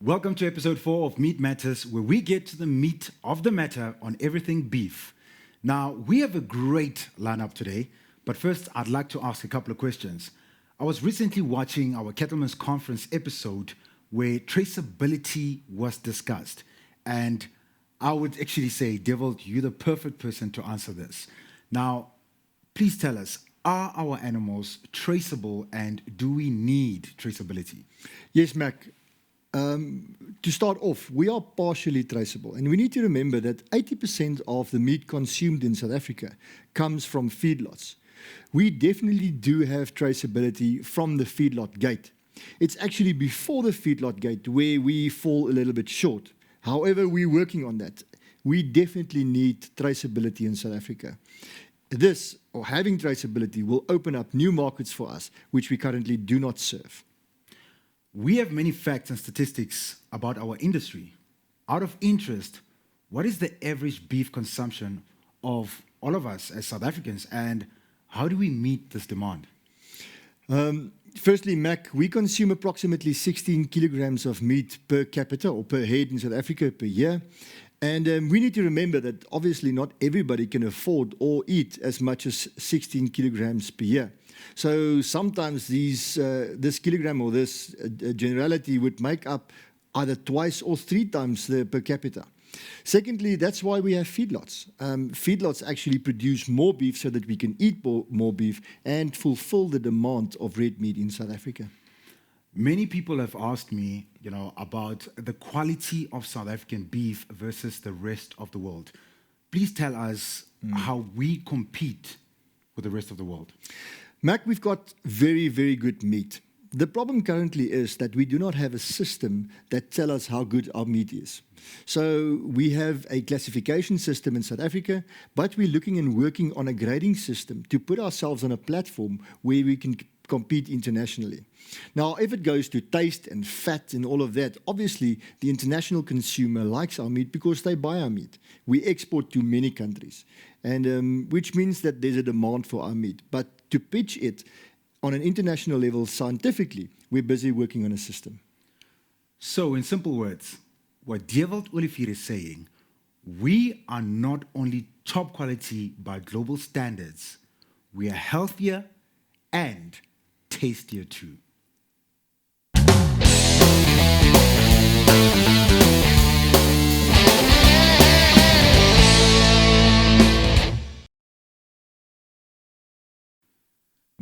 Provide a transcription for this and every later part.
Welcome to episode 4 of Meat Matters, where we get to the meat of the matter on everything beef. Now, we have a great lineup today, but first I'd like to ask a couple of questions. I was recently watching our Cattlemen's Conference episode where traceability was discussed, and I would actually say, Dewald, you're the perfect person to answer this. Now, please tell us, are our animals traceable and do we need traceability? Yes, Mack. To start off, we are partially traceable, and we need to remember that 80% of the meat consumed in South Africa comes from feedlots. We definitely do have traceability from the feedlot gate. It's actually before the feedlot gate where we fall a little bit short. However, we're working on that. We definitely need traceability in South Africa. This, or having traceability, will open up new markets for us, which we currently do not serve. We have many facts and statistics about our industry. Out of interest, what is the average beef consumption of all of us as South Africans, and how do we meet this demand? Firstly, Mack, we consume approximately 16 kilograms of meat per capita or per head in South Africa per year. And we need to remember that obviously not everybody can afford or eat as much as 16 kilograms per year. So sometimes this kilogram or this generality would make up either twice or three times the per capita. Secondly, that's why we have feedlots. Feedlots actually produce more beef so that we can eat more beef and fulfill the demand of red meat in South Africa. Many people have asked me, about the quality of South African beef versus the rest of the world. Please tell us how we compete with the rest of the world. Mack, we've got very, very good meat. The problem currently is that we do not have a system that tells us how good our meat is. So we have a classification system in South Africa, but we're looking and working on a grading system to put ourselves on a platform where we can compete internationally. Now, if it goes to taste and fat and all of that, obviously the international consumer likes our meat because they buy our meat. We export to many countries, and which means that there's a demand for our meat. But to pitch it on an international level scientifically, we're busy working on a system. So, in simple words, what Dewald Olivier is saying, we are not only top quality by global standards, we are healthier and tastier too.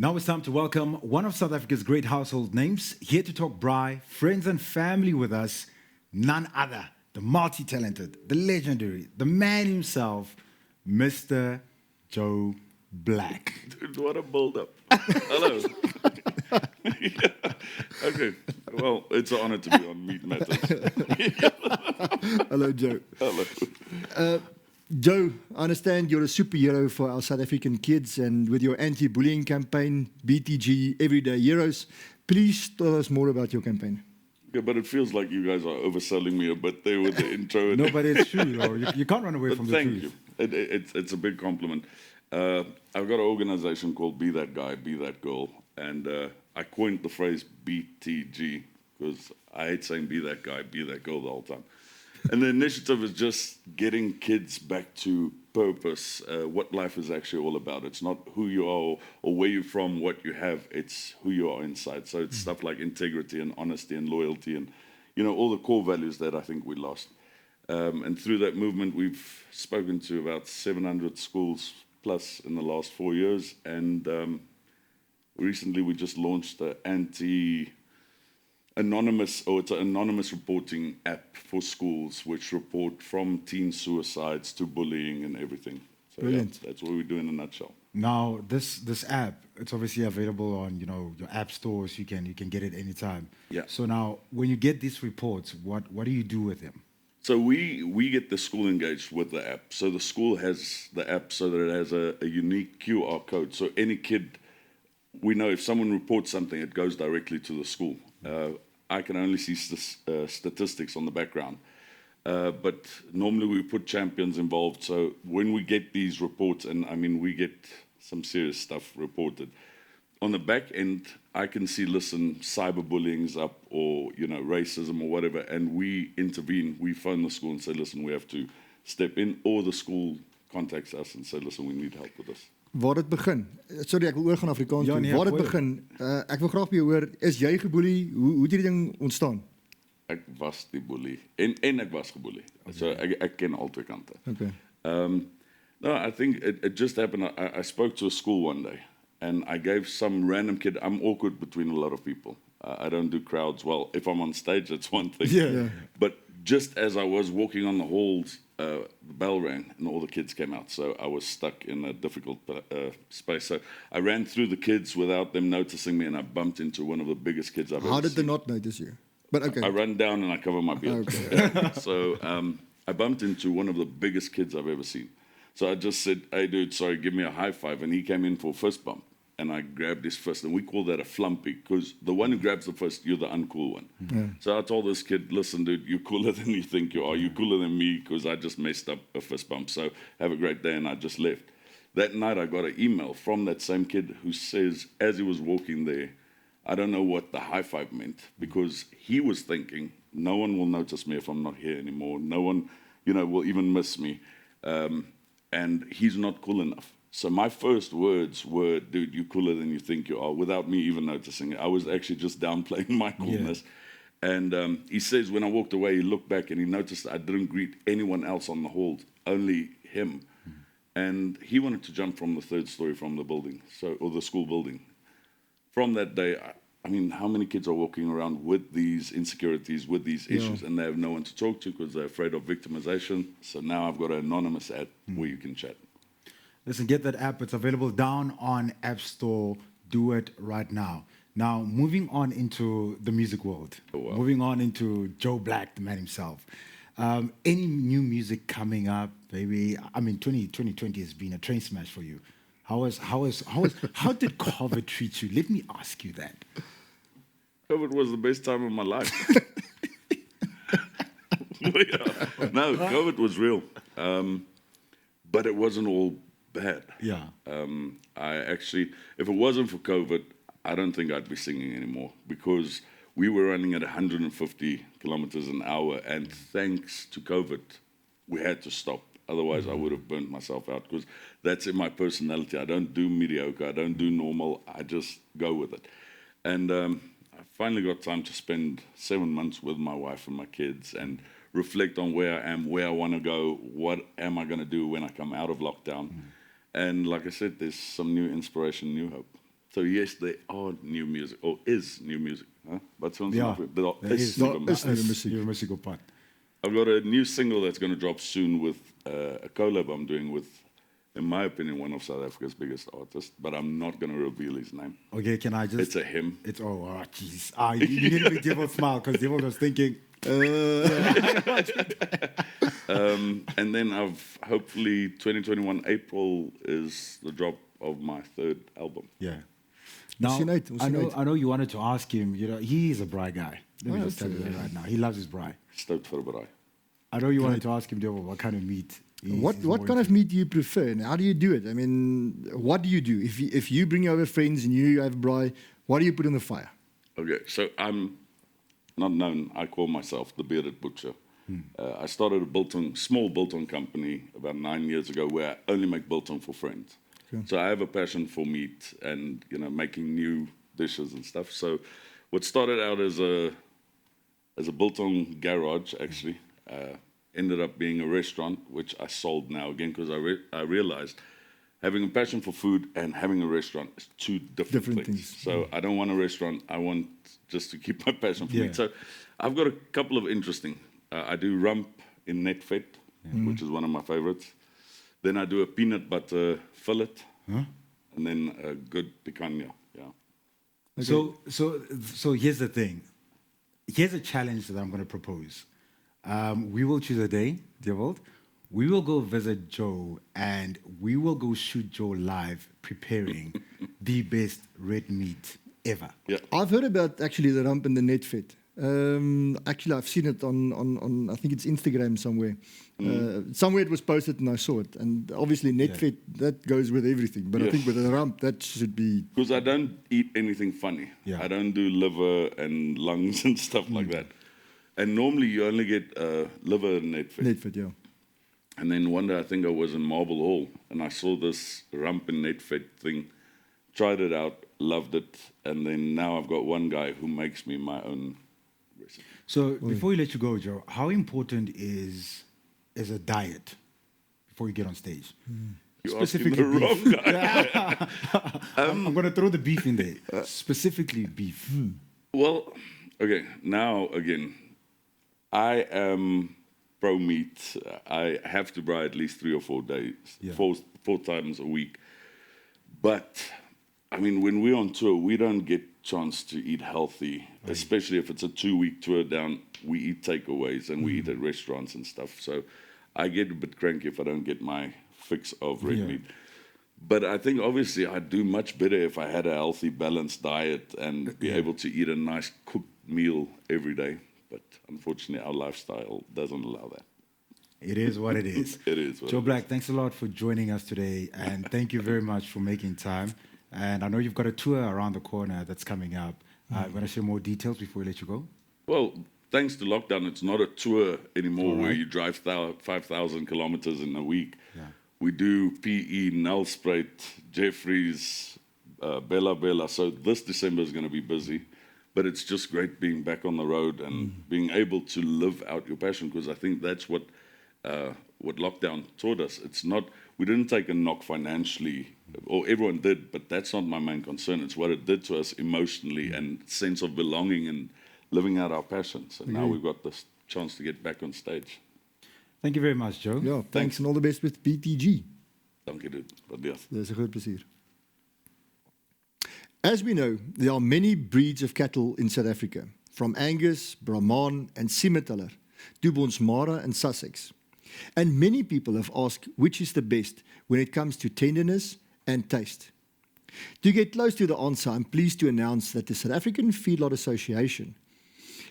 Now it's time to welcome one of South Africa's great household names, here to talk braai, friends and family with us, none other, the multi-talented, the legendary, the man himself, Mr. Joe Black. Dude, what a build-up. Hello. Okay, well, it's an honor to be on Meat Matters. Hello, Joe. Hello. Joe, I understand you're a superhero for our South African kids, and with your anti-bullying campaign, BTG, Everyday Heroes, please tell us more about your campaign. Yeah, but it feels like you guys are overselling me a bit there with the intro. No, but it's true, though. You can't run away from the Thank truth. you. It's a big compliment. I've got an organization called Be That Guy, Be That Girl, and I coined the phrase BTG because I hate saying be that guy, be that girl the whole time. And the initiative is just getting kids back to purpose, what life is actually all about. It's not who you are or where you're from, what you have, it's who you are inside. So it's stuff like integrity and honesty and loyalty and, all the core values that I think we lost. And through that movement, we've spoken to about 700 schools plus in the last 4 years. And recently we just launched the it's an anonymous reporting app for schools which report from teen suicides to bullying and everything. So Brilliant. Yeah, that's what we do in a nutshell. Now, this app, it's obviously available on, your app stores. You can get it anytime. Yeah. So now, when you get these reports, what do you do with them? So we get the school engaged with the app. So the school has the app so that it has a unique QR code. So any kid, we know if someone reports something, it goes directly to the school. I can only see statistics on the background. But normally we put champions involved. So when we get these reports, and I mean, we get some serious stuff reported, on the back end, I can see, listen, cyberbullying's up, or racism or whatever, and we intervene. We phone the school and say, listen, we have to step in, or the school contacts us and say, listen, we need help with this. Waar dit begin? Sorry, ek wil oorgaan Afrikaans Ja, toe. nee, Waar dit gooi. begin? Ek wil graag by jou hoor, is jy geboelie? Hoe het hierdie ding ontstaan? Ek was die boelie, en ek was geboelie. So ek ken al twee kante. Okay. No, I think it just happened. I spoke to a school one day, and I gave some random kid. I'm awkward between a lot of people. I don't do crowds well. If I'm on stage, that's one thing. Yeah. But just as I was walking on the halls, the bell rang, and all the kids came out. So I was stuck in a difficult space. So I ran through the kids without them noticing me, and I bumped into one of the biggest kids I've How ever did they seen. not notice you? But okay. I run down and I cover my beard. Okay. So I bumped into one of the biggest kids I've ever seen. So I just said, hey, dude, sorry, give me a high five. And he came in for a fist bump. And I grabbed his fist. And we call that a flumpy, because the one who grabs the fist, you're the uncool one. Yeah. So I told this kid, listen, dude, you're cooler than you think you are. You're cooler than me, because I just messed up a fist bump. So have a great day. And I just left. That night I got an email from that same kid who says, as he was walking there, I don't know what the high five meant, because he was thinking, no one will notice me if I'm not here anymore. No one, will even miss me. And he's not cool enough. So my first words were, dude, you're cooler than you think you are, without me even noticing it. I was actually just downplaying my coolness. Yeah. And he says, when I walked away, he looked back and he noticed I didn't greet anyone else on the hall, only him. And he wanted to jump from the third story from the building, or the school building. From that day, I mean, how many kids are walking around with these insecurities, with these issues, and they have no one to talk to because they're afraid of victimization? So now I've got an anonymous app where you can chat. Listen, get that app. It's available down on App Store. Do it right now. Now, moving on into the music world. Oh, wow. Moving on into Joe Black, the man himself. Any new music coming up, baby? I mean, 2020 has been a train smash for you. How did COVID treat you? Let me ask you that. COVID was the best time of my life. No, COVID was real. But it wasn't all bad. Yeah. I actually, if it wasn't for COVID, I don't think I'd be singing anymore, because we were running at 150 kilometers an hour, and thanks to COVID, we had to stop. Otherwise, I would have burnt myself out, because that's in my personality. I don't do mediocre. I don't do normal. I just go with it. And I finally got time to spend 7 months with my wife and my kids and reflect on where I am, where I want to go, what am I going to do when I come out of lockdown. And like I said, there's some new inspiration, new hope. So yes, there are new music, or is new music. Huh? But Yeah, there is nieuwe musiek. nieuwe musiek op pad. I've got a new single that's going to drop soon with a collab I'm doing with, in my opinion, one of South Africa's biggest artists, but I'm not going to reveal his name. Okay, can I just... It's a him. It's, oh, jeez. You need to make Dewald smile, because Dewald was thinking... And then I've, hopefully, 2021 April is the drop of my third album. Yeah. Now, sien uit, ons I sien know, uit. I know you wanted to ask him, he is a braai guy. Let me Oh, just tell you that right now. He loves his braai. Stoked for a braai. I know you wanted to ask him, Dewald, what kind of meat What kind of meat do you prefer, and how do you do it? I mean, what do you do? If you bring over friends and you have braai, what do you put in the fire? Okay, so I'm not known. I call myself the bearded butcher. I started a small biltong company about 9 years ago, where I only make biltong for friends. Okay. So I have a passion for meat and making new dishes and stuff. So what started out as a biltong garage actually ended up being a restaurant, which I sold now again, because I realized having a passion for food and having a restaurant is two different things. So I don't want a restaurant. I want just to keep my passion for meat. So I've got a couple of interesting. I do rump in net vet, which is one of my favorites. Then I do a peanut butter fillet, and then a good picanha. Yeah. Okay. So here's the thing. Here's a challenge that I'm going to propose. We will choose a day, Dewald. We will go visit Joe, and we will go shoot Joe live preparing the best red meat ever. Yeah. I've heard about actually the rump and the net vet. Actually, I've seen it on I think it's Instagram somewhere. Somewhere it was posted and I saw it. And obviously, Netvet, that goes with everything. But I Yes. think with a rump, that should be. Because I don't eat anything funny. Yeah. I don't do liver and lungs and stuff like that. And normally you only get liver and Netvet. Netvet, yeah. And then one day I think I was in Marble Hall and I saw this rump and Netvet thing, tried it out, loved it, and then now I've got one guy who makes me my own recipe. So before we let you go, Joe, how important is a diet before you get on stage? You're asking the wrong guy. I'm going to throw the beef in there. Specifically beef. Well, okay, now again, I am pro meat. I have to buy at least 3 or 4 days, Yeah. four times a week. But I mean, when we're on tour, we don't get chance to eat healthy, especially if it's a 2-week tour down. We eat takeaways and we eat at restaurants and stuff. So I get a bit cranky if I don't get my fix of red meat. But I think obviously I'd do much better if I had a healthy, balanced diet and be able to eat a nice cooked meal every day. But unfortunately, our lifestyle doesn't allow that. It is what it is. It is what Joe it Black, thanks a lot for joining us today. And thank you very much for making time. And I know you've got a tour around the corner that's coming up. I'm going to share more details before we let you go. Well, thanks to lockdown, it's not a tour anymore where you drive 5,000 kilometers in a week. Yeah. We do PE, Nelspruit, Jeffries, Bella Bella. So this December is going to be busy. But it's just great being back on the road and being able to live out your passion, because I think that's what lockdown taught us. It's not, we didn't take a knock financially, or everyone did, but that's not my main concern. It's what it did to us emotionally and sense of belonging and living out our passions. And now we've got this chance to get back on stage. Thank you very much, Joe. Ja, thanks and all the best with BTG. Dank je, dude. But yes. Dis 'n groot plesier. As we know, there are many breeds of cattle in South Africa, from Angus, Brahman, and Simmetaler to Bonsmara and Sussex. And many people have asked which is the best when it comes to tenderness and taste. To get close to the answer, I'm pleased to announce that the South African Feedlot Association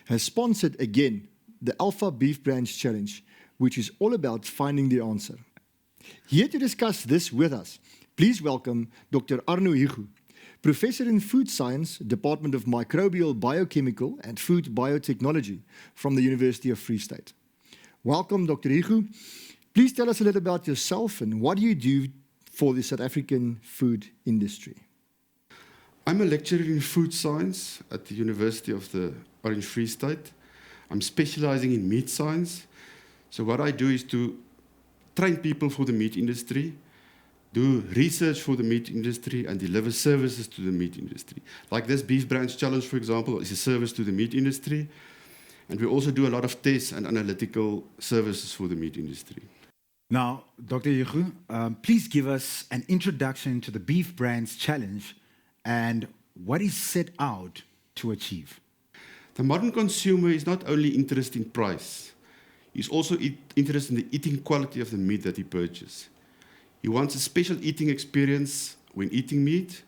has sponsored again the Alpha Beef Brands Challenge, which is all about finding the answer. Here to discuss this with us, please welcome Dr. Arno Hugo, Professor in Food Science, Department of Microbial Biochemical and Food Biotechnology from the University of Free State. Welcome, Dr. Hugo. Please tell us a little about yourself and what do you do for the South African food industry? I'm a lecturer in food science at the University of the Orange Free State. I'm specializing in meat science. So what I do is to train people for the meat industry, do research for the meat industry, and deliver services to the meat industry. Like this Beef Brands Challenge, for example, is a service to the meat industry. And we also do a lot of tests and analytical services for the meat industry. Now, Dr. Hugo, please give us an introduction to the Beef Brands Challenge and what is set out to achieve. The modern consumer is not only interested in price, he's also interested in the eating quality of the meat that he purchases. He wants a special eating experience when eating meat.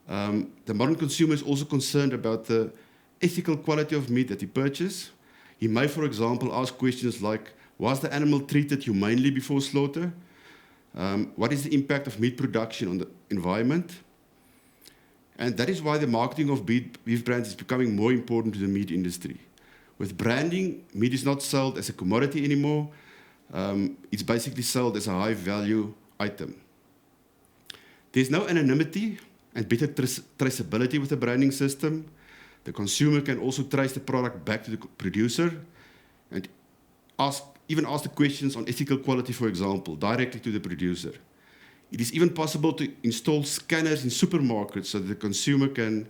The modern consumer is also concerned about the ethical quality of meat that he purchases. He may, for example, ask questions like, was the animal treated humanely before slaughter? What is the impact of meat production on the environment? And that is why the marketing of beef brands is becoming more important to the meat industry. With branding, meat is not sold as a commodity anymore. It's basically sold as a high-value item. There's no anonymity and better traceability with the branding system. The consumer can also trace the product back to the producer and even ask the questions on ethical quality, for example, directly to the producer. It is even possible to install scanners in supermarkets so that the consumer can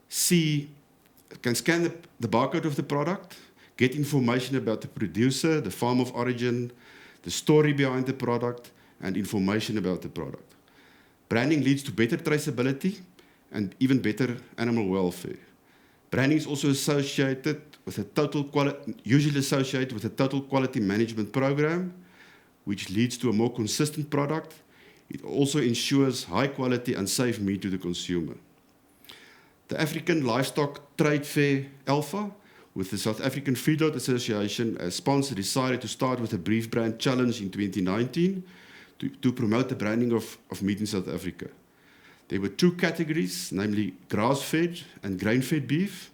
scan the barcode of the product, get information about the producer, the farm of origin, the story behind the product, and information about the product. Branding leads to better traceability and even better animal welfare. Branding is also associated with usually associated with a total quality management program, which leads to a more consistent product. It also ensures high quality and safe meat to the consumer. The African Livestock Trade Fair, Alpha, with the South African Feedlot Association as sponsor, decided to start with a beef brand challenge in 2019 to promote the branding of meat in South Africa. There were two categories, namely grass-fed and grain-fed beef.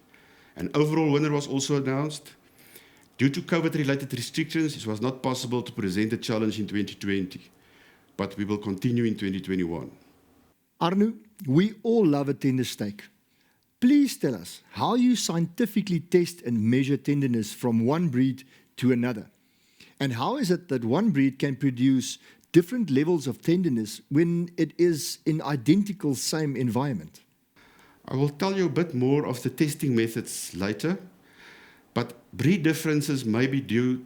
An overall winner was also announced. Due to COVID-related restrictions, it was not possible to present the challenge in 2020, but we will continue in 2021. Arno, we all love a tender steak. Please tell us how you scientifically test and measure tenderness from one breed to another. And how is it that one breed can produce different levels of tenderness when it is in identical same environment? I will tell you a bit more of the testing methods later, but breed differences may be due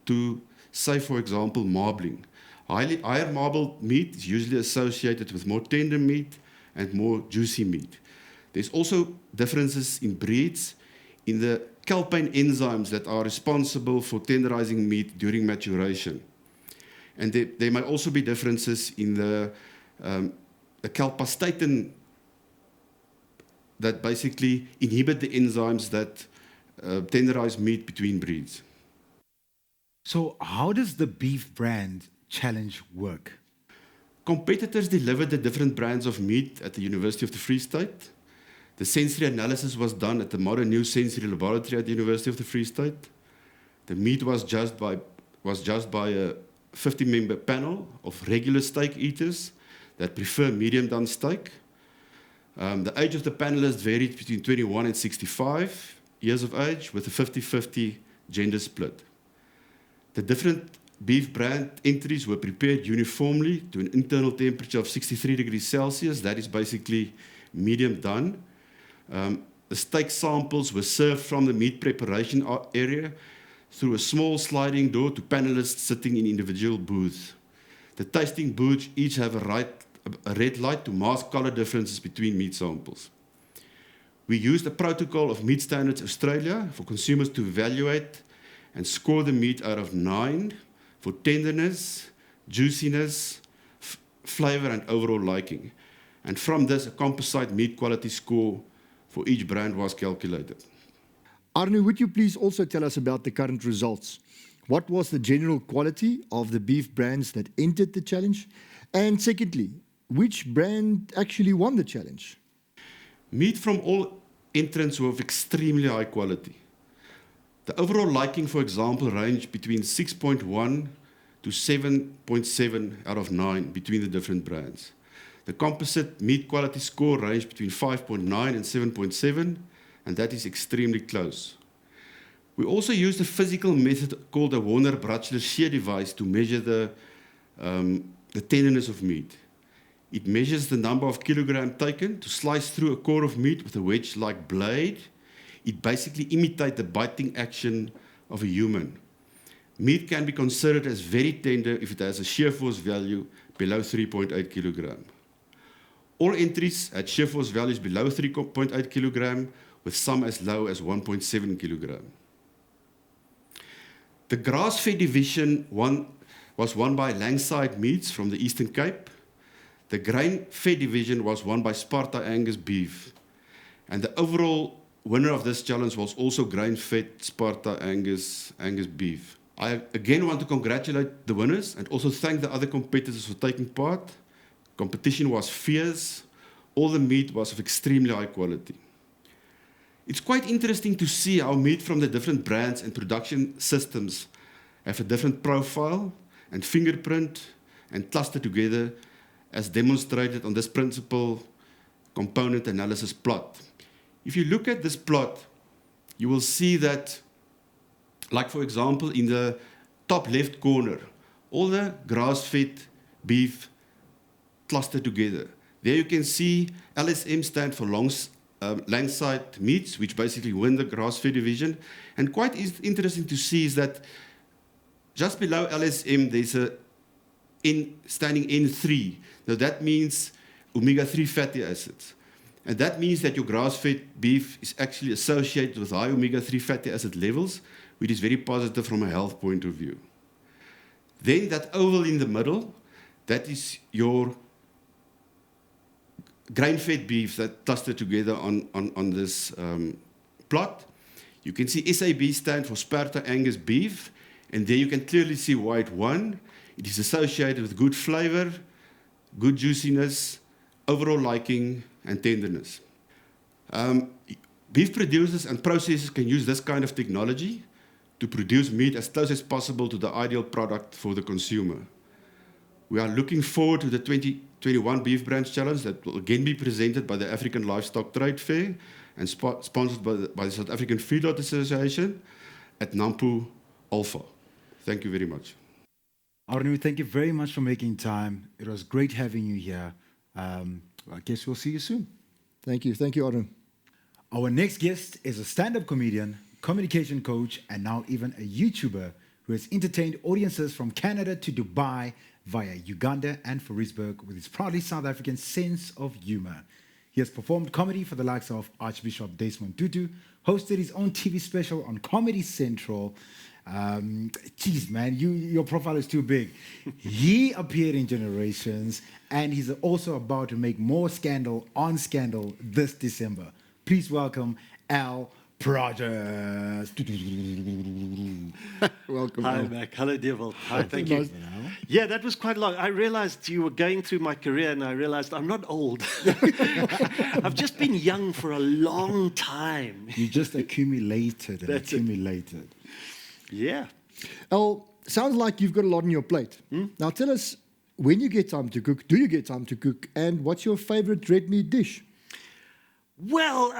to, say, for example, marbling. Higher marbled meat is usually associated with more tender meat and more juicy meat. There's also differences in breeds in the calpain enzymes that are responsible for tenderizing meat during maturation. And there may also be differences in the calpastatin that basically inhibit the enzymes that tenderize meat between breeds. So how does the beef brand challenge work? Competitors delivered the different brands of meat at the University of the Free State. The sensory analysis was done at the Modern New Sensory Laboratory at the University of the Free State. The meat was judged by a 50-member panel of regular steak eaters that prefer medium-done steak. The age of the panelists varied between 21 and 65 years of age, with a 50-50 gender split. The different beef brand entries were prepared uniformly to an internal temperature of 63 degrees Celsius. That is basically medium done. The steak samples were served from the meat preparation area through a small sliding door to panelists sitting in individual booths. The tasting booths each have a red light to mask color differences between meat samples. We used a protocol of Meat Standards Australia for consumers to evaluate and score the meat out of 9 for tenderness, juiciness, flavor, and overall liking. And from this, a composite meat quality score for each brand was calculated. Arno, would you please also tell us about the current results? What was the general quality of the beef brands that entered the challenge? And secondly, which brand actually won the challenge? Meat from all entrants were of extremely high quality. The overall liking, for example, ranged between 6.1 to 7.7 out of 9 between the different brands. The composite meat quality score ranged between 5.9 and 7.7, and that is extremely close. We also used a physical method called a Warner-Brachler shear device to measure the tenderness of meat. It measures the number of kilograms taken to slice through a core of meat with a wedge-like blade. It basically imitates the biting action of a human. Meat can be considered as very tender if it has a shear force value below 3.8 kilogram. All entries had shear force values below 3.8 kilogram, with some as low as 1.7 kilogram. The grass-fed division was won by Langside Meats from the Eastern Cape. The grain-fed division was won by Sparta Angus Beef. And the overall winner of this challenge was also grain-fed Sparta Angus Beef. I again want to congratulate the winners and also thank the other competitors for taking part. Competition was fierce. All the meat was of extremely high quality. It's quite interesting to see how meat from the different brands and production systems have a different profile and fingerprint and cluster together, as demonstrated on this principal component analysis plot. If you look at this plot, you will see that, like for example, in the top left corner, all the grass-fed beef clustered together. There you can see LSM stand for Langside Meats, which basically win the grass-fed division. And quite interesting to see is that just below LSM, there's a standing N3. Now that means omega-3 fatty acids. And that means that your grass-fed beef is actually associated with high omega-3 fatty acid levels, which is very positive from a health point of view. Then that oval in the middle, that is your grain-fed beef that clustered together on this plot. You can see SAB stand for Sparta Angus beef, and there you can clearly see why it won. It is associated with good flavor, good juiciness, overall liking, and tenderness. Beef producers and processors can use this kind of technology to produce meat as close as possible to the ideal product for the consumer. We are looking forward to the 2021 Beef Branch Challenge that will again be presented by the African Livestock Trade Fair and sponsored by the South African Feedlot Association at Nampo Alpha. Thank you very much. Arno, thank you very much for making time. It was great having you here. I guess we'll see you soon. Thank you. Thank you, Arno. Our next guest is a stand-up comedian, communication coach, and now even a YouTuber who has entertained audiences from Canada to Dubai via Uganda and Forisberg with his proudly South African sense of humor. He has performed comedy for the likes of Archbishop Desmond Tutu, hosted his own TV special on Comedy Central. Geez, man, your profile is too big. He appeared in Generations, and he's also about to make more scandal on Scandal this December. Please welcome Al Prodgers. Welcome. Hi, Al. Mack. Hello, Dewald. Hi, thank you. Nice. Yeah, that was quite long. I realized you were going through my career, and I realized I'm not old. I've just been young for a long time. You just accumulated and That's it. accumulated. Yeah. Al, sounds like you've got a lot on your plate. Now tell us, when you get time to cook, do you get time to cook, and what's your favorite red meat dish? Well,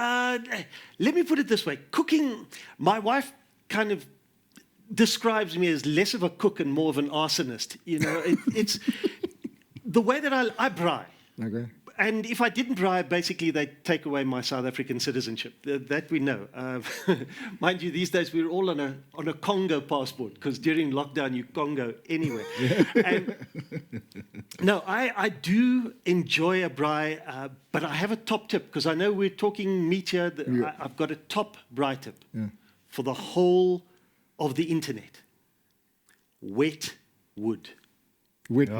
let me put it this way. Cooking, my wife kind of describes me as less of a cook and more of an arsonist. You know, it's the way that I braai. Okay. And if I didn't braai, basically they'd take away my South African citizenship. That we know. Mind you, these days we're all on a Congo passport because during lockdown you Congo anywhere. And no, I do enjoy a braai, but I have a top tip because I know we're talking meat here. I've got a top braai tip for the whole of the internet. Wet wood. Wet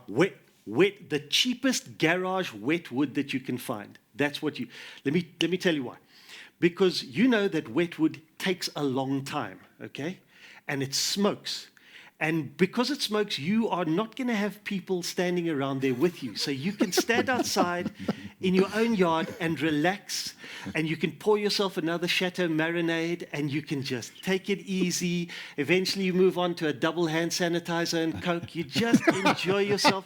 meat. Wet, the cheapest garage wet wood that you can find. That's what you. Let me tell you why. Because you know that wet wood takes a long time, okay? And it smokes. And because it smokes, you are not going to have people standing around there with you. So you can stand outside in your own yard and relax, and you can pour yourself another Chateau marinade, and you can just take it easy. Eventually, you move on to a double hand sanitizer and Coke. You just enjoy yourself.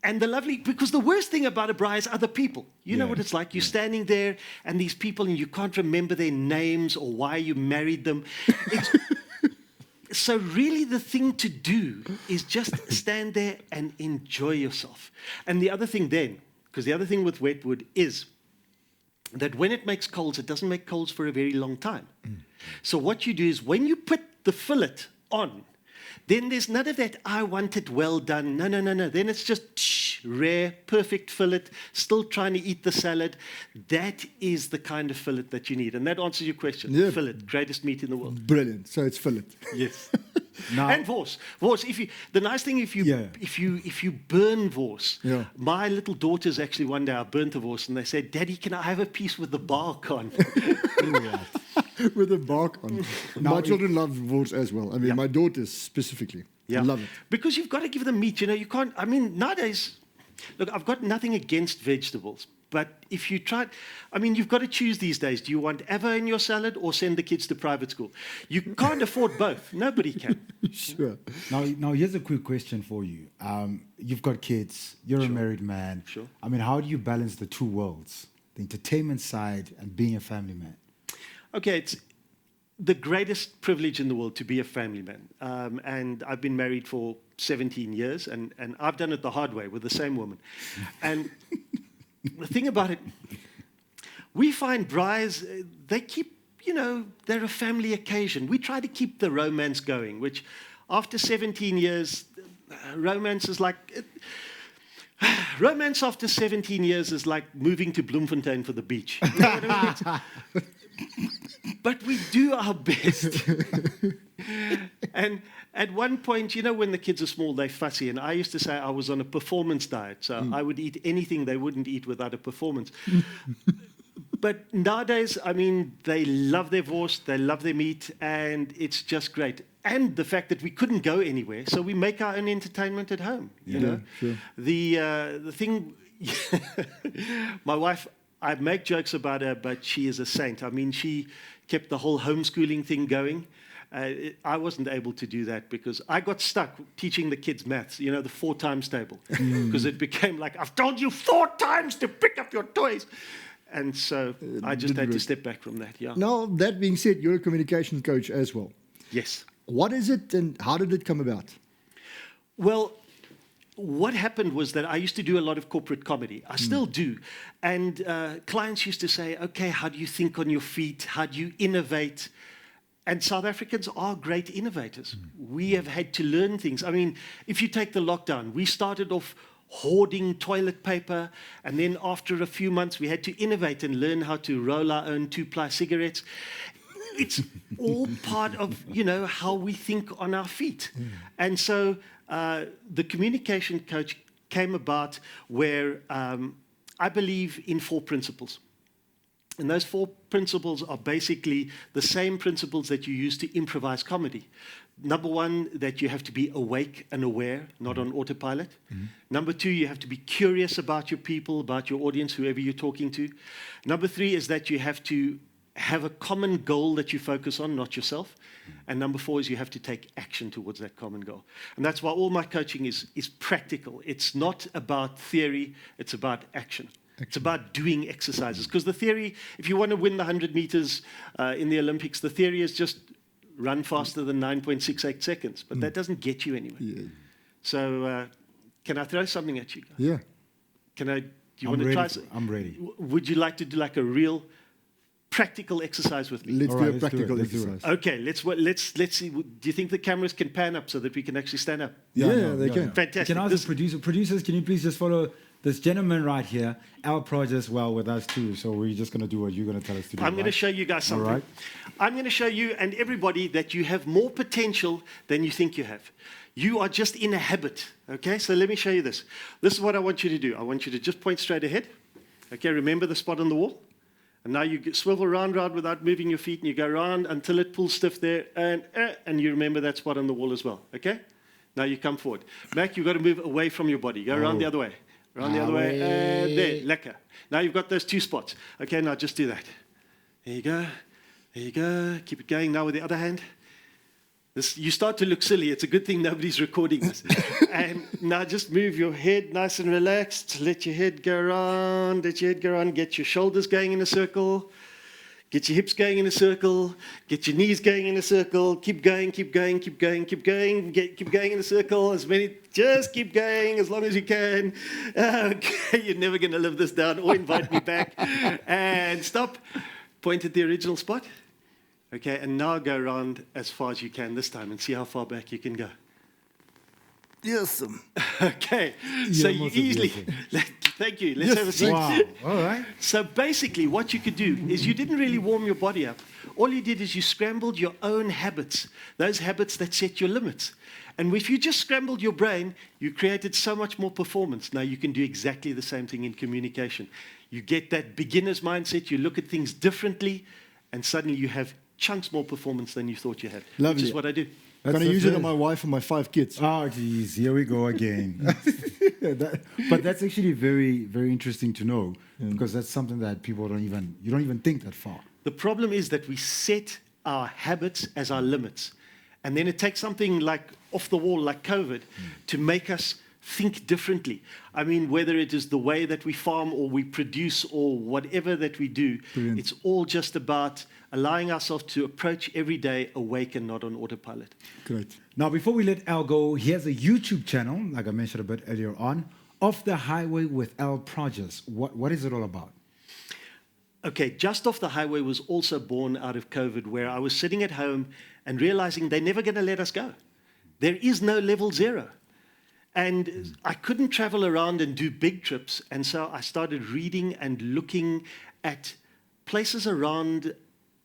And because the worst thing about a braai is other people. You know what it's like. You're standing there, and these people, and you can't remember their names or why you married them. So really the thing to do is just stand there and enjoy yourself. And the other thing then, because the other thing with wet wood is that when it makes coals, it doesn't make coals for a very long time. So what you do is when you put the fillet on, then there's none of that, I want it well done. No. Then it's just rare, perfect fillet, still trying to eat the salad. That is the kind of fillet that you need. And that answers your question. Yeah. Fillet, greatest meat in the world. Brilliant. So it's fillet. Yes. Now, And wors. The nice thing if you burn wors. Yeah. My little daughters actually one day I burnt the wors and they said, "Daddy, can I have a piece with the bark on?" With the bark on. Now, My children love wors as well. I mean, my daughters specifically. Love it. Because you've got to give them meat. You know, you can't. I mean, nowadays, look, I've got nothing against vegetables, but if you try, I mean, you've got to choose these days. Do you want Ava in your salad or send the kids to private school? You can't afford both. Nobody can. Sure. Now, here's a quick question for you. You've got kids. You're a married man. Sure. I mean, how do you balance the two worlds, the entertainment side and being a family man? Okay, it's the greatest privilege in the world to be a family man. And I've been married for 17 years, and I've done it the hard way with the same woman. And the thing about it, we find brides, they keep, you know, they're a family occasion. We try to keep the romance going, which after 17 years, romance is like... Romance after 17 years is like moving to Bloemfontein for the beach. You know what I mean? But we do our best. And at one point, you know, when the kids are small, they're fussy. And I used to say I was on a performance diet. So I would eat anything they wouldn't eat without a performance. But nowadays, I mean, they love their wors, they love their meat, and it's just great. And the fact that we couldn't go anywhere, so we make our own entertainment at home. You know, sure. The thing, my wife, I make jokes about her, but she is a saint. I mean, she kept the whole homeschooling thing going. I wasn't able to do that because I got stuck teaching the kids maths, you know, the 4 times table, because it became like, I've told you 4 times to pick up your toys. And so I just had to step back from that, yeah. Now, that being said, you're a communication coach as well. Yes. What is it and how did it come about? Well, what happened was that I used to do a lot of corporate comedy. I still do. And clients used to say, okay, how do you think on your feet? How do you innovate? And South Africans are great innovators. We have had to learn things. I mean, if you take the lockdown, we started off hoarding toilet paper, and then after a few months, we had to innovate and learn how to roll our own 2-ply cigarettes. It's all part of, you know, how we think on our feet. And so the communication coach came about where I believe in 4 principles. And those 4 principles are basically the same principles that you use to improvise comedy. Number 1, that you have to be awake and aware, not on autopilot. Number 2, you have to be curious about your people, about your audience, whoever you're talking to. Number 3 is that you have to have a common goal that you focus on, not yourself. And number 4 is you have to take action towards that common goal. And that's why all my coaching is practical. It's not about theory, it's about action. It's about doing exercises. Because the theory, if you want to win the 100 meters in the Olympics, the theory is just run faster than 9.68 seconds. But that doesn't get you anywhere. Yeah. So can I throw something at you guys? Yeah. Do you want to try? I'm ready. Would you like to do like a real practical exercise with me? Let's All do right, a let's do it, practical let's do it. exercise. Okay, let's see. Do you think the cameras can pan up so that we can actually stand up? Yeah, they can. Fantastic. Can I ask the producers, can you please just follow this gentleman right here, Prodgers, well, with us too. So we're just going to do what you're going to tell us to do. I'm going to show you guys something. All right. I'm going to show you and everybody that you have more potential than you think you have. You are just in a habit, okay? So let me show you this. This is what I want you to do. I want you to just point straight ahead. Okay, remember the spot on the wall? And now you swivel round without moving your feet, and you go round until it pulls stiff there, and you remember that spot on the wall as well, okay? Now you come forward. Mack, you've got to move away from your body. Go around the other way. Around the other way, and there, lekker. Now you've got those 2 spots. Okay, now just do that. There you go. There you go. Keep it going now with the other hand. You start to look silly. It's a good thing nobody's recording this. And now just move your head nice and relaxed. Let your head go around. Let your head go around. Get your shoulders going in a circle. Get your hips going in a circle. Get your knees going in a circle. Keep going, keep going, keep going, keep going. Keep going in a circle. Just keep going as long as you can. Okay, you're never going to live this down or invite me back. And stop. Point at the original spot. Okay, and now go around as far as you can this time and see how far back you can go. Yes. Okay, so you easily... Thank you. Let's have a seat. Wow. All right. So basically what you could do is you didn't really warm your body up. All you did is you scrambled your own habits, those habits that set your limits. And if you just scrambled your brain, you created so much more performance. Now you can do exactly the same thing in communication. You get that beginner's mindset, you look at things differently, and suddenly you have chunks more performance than you thought you had. Lovely. Which is what I do. Can I use it on my wife and my 5 kids? Oh, geez, here we go again. But that's actually very, very interesting to know because that's something that people you don't even think that far. The problem is that we set our habits as our limits. And then it takes something like off the wall, like COVID, to make us think differently. I mean, whether it is the way that we farm or we produce or whatever that we do, Brilliant. It's all just about allowing ourselves to approach every day awake and not on autopilot. Great. Now, before we let Al go, he has a YouTube channel, like I mentioned a bit earlier on, Off the Highway with Prodgers. What is it all about? Okay, Just Off the Highway was also born out of COVID, where I was sitting at home and realizing they're never going to let us go. There is no level 0. And I couldn't travel around and do big trips, and so I started reading and looking at places around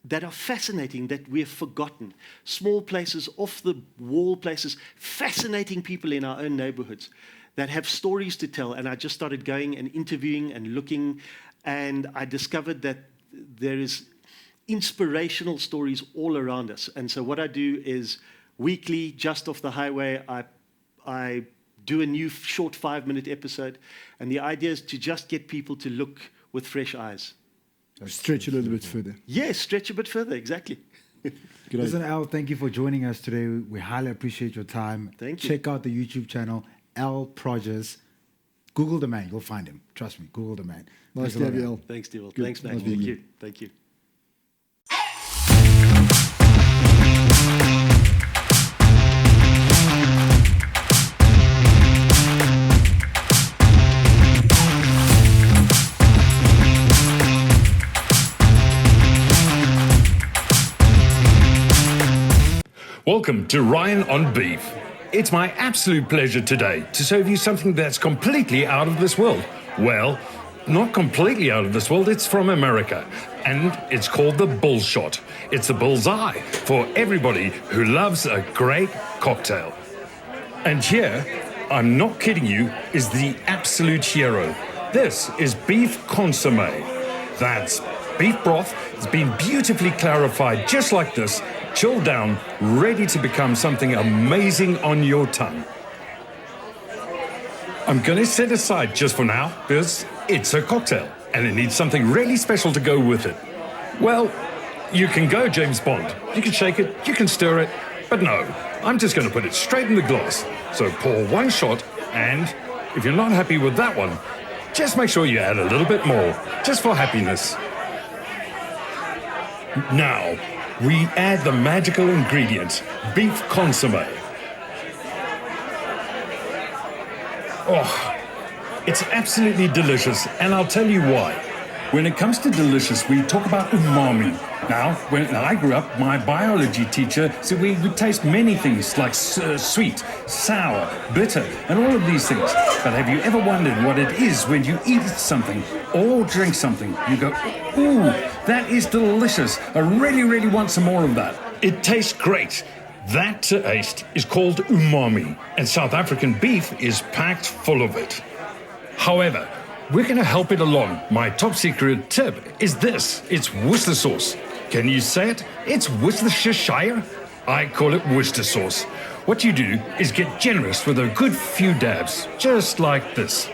that are fascinating, that we have forgotten. Small places, off-the-wall places, fascinating people in our own neighborhoods that have stories to tell. And I just started going and interviewing and looking, and I discovered that there is inspirational stories all around us. And so what I do is weekly, just off the highway, I do a new short 5-minute episode. And the idea is to just get people to look with fresh eyes. Stretch a little bit further. Yes, stretch a bit further, exactly. Listen, Al, thank you for joining us today. We highly appreciate your time. Thank you. Check out the YouTube channel, Al Prodgers. Google the man, you'll find him. Trust me, Google the man. Nice Thanks a to lot, have you, Al. Al. Thanks, Dewald. Good. Thanks, Mack. Nice being Thank here. you. Thank you. Welcome to Ryan on Beef. It's my absolute pleasure today to serve you something that's completely out of this world. Well, not completely out of this world, it's from America, and it's called the bull shot. It's the bullseye for everybody who loves a great cocktail. And here, I'm not kidding you, is the absolute hero. This is beef consomme. That's beef broth. It's been beautifully clarified just like this, chilled down, ready to become something amazing on your tongue. I'm going to set aside just for now because it's a cocktail and it needs something really special to go with it. Well, you can go James Bond. You can shake it, you can stir it, but no, I'm just going to put it straight in the glass. So pour one shot, and if you're not happy with that one, just make sure you add a little bit more, just for happiness. Now, we add the magical ingredient, beef consomme. Oh, it's absolutely delicious, and I'll tell you why. When it comes to delicious, we talk about umami. Now, when I grew up, my biology teacher said we would taste many things like sweet, sour, bitter, and all of these things. But have you ever wondered what it is when you eat something or drink something? You go, ooh, that is delicious. I really, really want some more of that. It tastes great. That taste is called umami, and South African beef is packed full of it. However, we're going to help it along. My top secret tip is this. It's Worcester sauce. Can you say it? It's Worcestershire. I call it Worcester sauce. What you do is get generous with a good few dabs, just like this.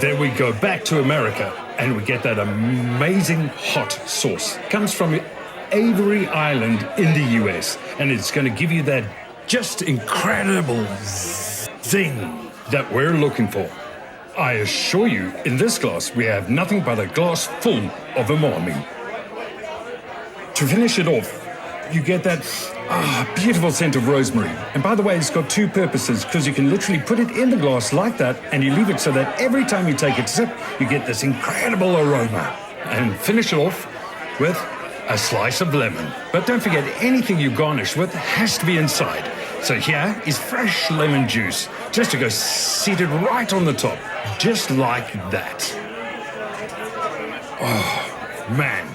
Then we go back to America and we get that amazing hot sauce. Comes from Avery Island in the US, and it's going to give you that just incredible zing that we're looking for. I assure you, in this glass, we have nothing but a glass full of umami. To finish it off, you get that beautiful scent of rosemary. And by the way, it's got two purposes, because you can literally put it in the glass like that, and you leave it so that every time you take a sip, you get this incredible aroma. And finish it off with a slice of lemon. But don't forget, anything you garnish with has to be inside. So here is fresh lemon juice, just to go seated right on the top, just like that. Oh, man,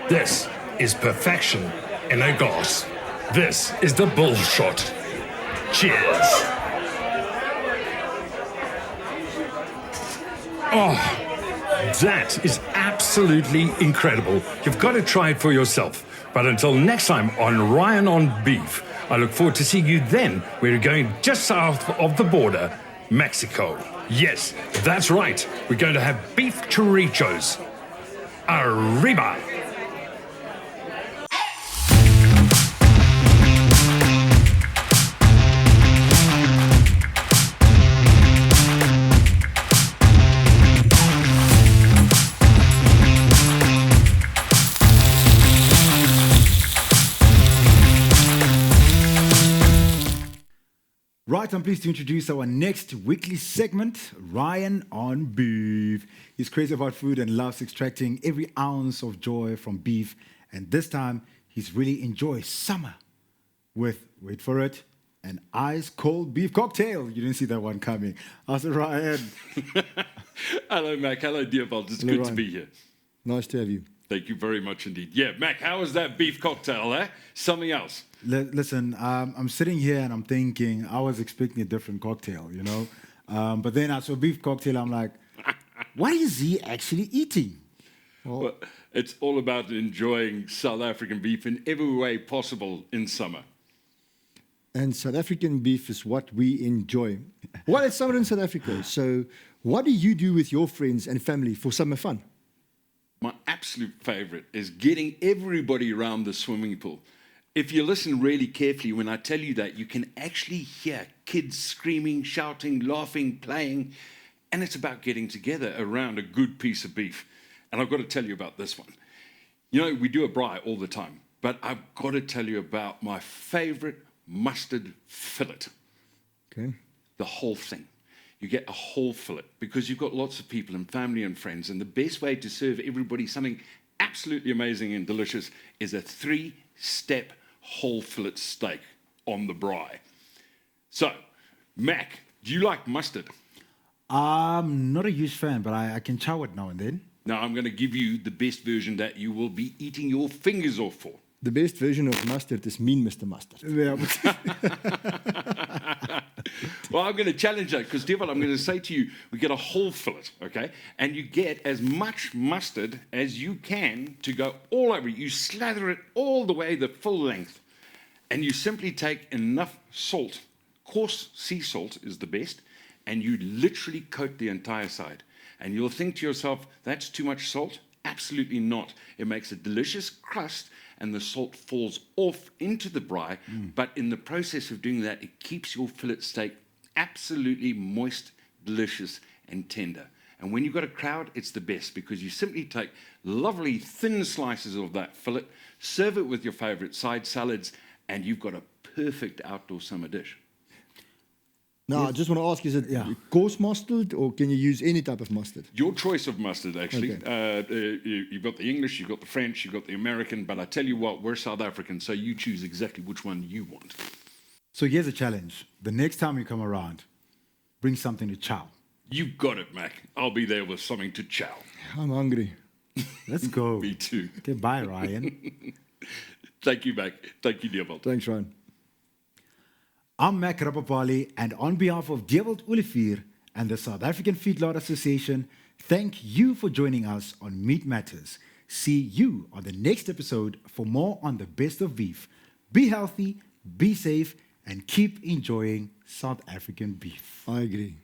this is perfection in a glass. This is the bull shot. Cheers. Oh, that is absolutely incredible. You've got to try it for yourself. But until next time on Ryan on Beef, I look forward to seeing you then. We're going just south of the border, Mexico. Yes, that's right. We're going to have beef churritos. Arriba! Right, I'm pleased to introduce our next weekly segment, Ryan on Beef. He's crazy about food and loves extracting every ounce of joy from beef. And this time, he's really enjoyed summer with, wait for it, an ice-cold beef cocktail. You didn't see that one coming. I said, Ryan. Hello, Mack. Hello, Dewald. It's Hello, good to Ryan. be here. Nice to have you. Thank you very much indeed. Yeah, Mack, how was that beef cocktail, eh? Something else. Listen, I'm sitting here and I'm thinking, I was expecting a different cocktail, you know? But then I saw beef cocktail, I'm like, what is he actually eating? Well, it's all about enjoying South African beef in every way possible in summer. And South African beef is what we enjoy. Well, it's summer in South Africa. So what do you do with your friends and family for summer fun? My absolute favorite is getting everybody around the swimming pool. If you listen really carefully when I tell you that, you can actually hear kids screaming, shouting, laughing, playing, and it's about getting together around a good piece of beef. And I've got to tell you about this one. You know, we do a braai all the time, but I've got to tell you about my favorite mustard fillet. Okay. The whole thing. You get a whole fillet because you've got lots of people and family and friends, and the best way to serve everybody something absolutely amazing and delicious is a 3-step whole fillet steak on the braai. So, Mac, do you like mustard? I'm not a huge fan, but I can chow it now and then. Now, I'm going to give you the best version that you will be eating your fingers off for. The best version of mustard is mean Mr. Mustard. Yeah. Well, I'm going to challenge that because, Dewald, I'm going to say to you, we get a whole fillet, okay? And you get as much mustard as you can to go all over. You slather it all the way the full length. And you simply take enough salt. Coarse sea salt is the best. And you literally coat the entire side. And you'll think to yourself, that's too much salt? Absolutely not. It makes a delicious crust and the salt falls off into the braai. But in the process of doing that, it keeps your fillet steak absolutely moist, delicious, and tender. And when you've got a crowd, it's the best because you simply take lovely thin slices of that fillet, serve it with your favorite side salads, and you've got a perfect outdoor summer dish. Now, I just want to ask, is it coarse mustard or can you use any type of mustard? Your choice of mustard, actually. Okay. You've got the English, you've got the French, you've got the American, but I tell you what, we're South African, so you choose exactly which one you want. So here's a challenge. The next time you come around, bring something to chow. You've got it, Mac. I'll be there with something to chow. I'm hungry. Let's go. Me too. Okay, bye, Ryan. Thank you, Mac. Thank you, Dewald. Thanks, Ryan. I'm Mack Rapapali, and on behalf of Dewald, Olivier and the South African Feedlot Association, thank you for joining us on Meat Matters. See you on the next episode for more on the best of beef. Be healthy, be safe, and keep enjoying South African beef. I agree.